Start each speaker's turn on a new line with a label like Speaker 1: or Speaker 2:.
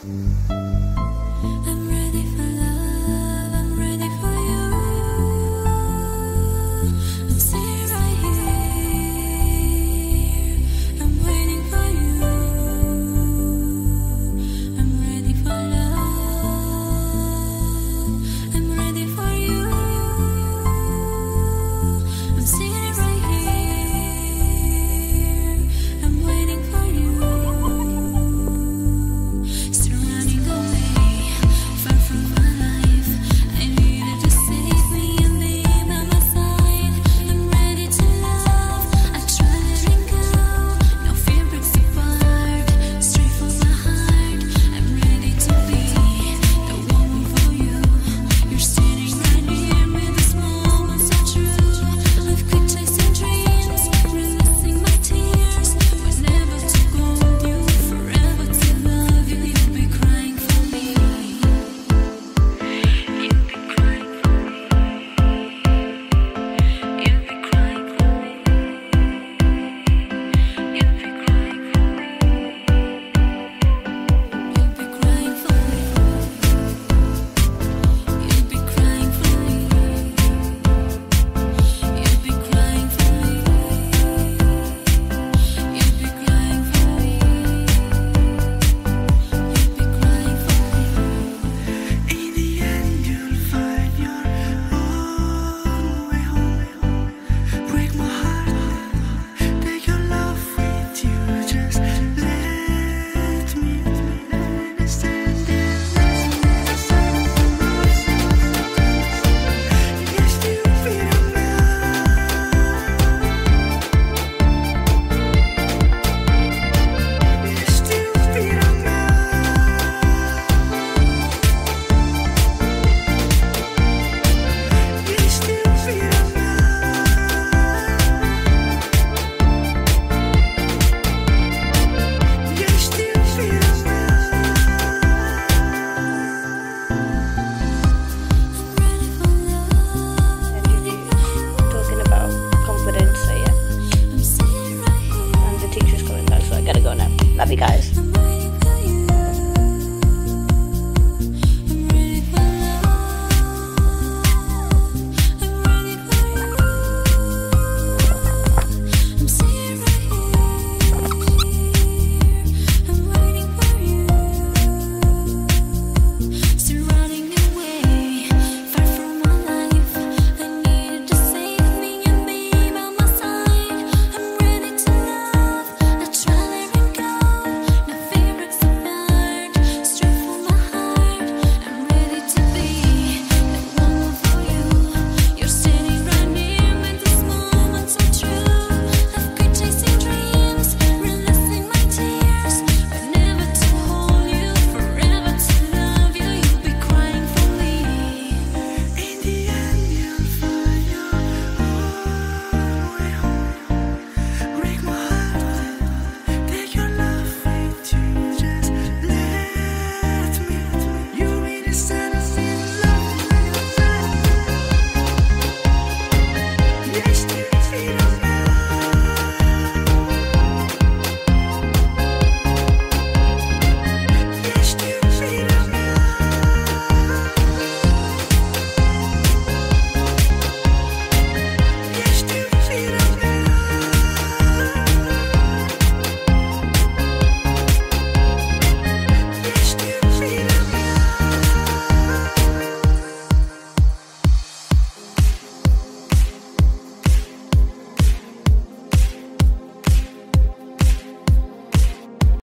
Speaker 1: I'm ready for love, I'm ready for you. I'm sitting right here, I'm waiting for you. I'm ready for love, I'm ready for you. I'm sitting right here, I'm waiting for you. Surrounding away, far from my life. I needed to save me and be by my side. I'm ready to love, I try letting go. No fear breaks apart, straight from my heart. I'm ready to be the woman for you. You're sitting right near me, this moment's so true. I've quick chasing dreams, releasing my tears. Was never to hold you, forever to love you. You'll be crying for me. You'll be crying for me. You'll be crying for me. You'll be crying for me. You'll be crying for me. You'll be crying for me. You'll be crying for me. You'll be crying for me. You'll be crying for me. In the end, you'll find your own way home. Break my heart, take your love with you. Just let me understand it. You're stupid, I'm You're stupid, I'm You're stupid, I'm You're stupid,
Speaker 2: Talking about confidence, so yeah. And the teacher's coming back, so I gotta go now. Love you guys.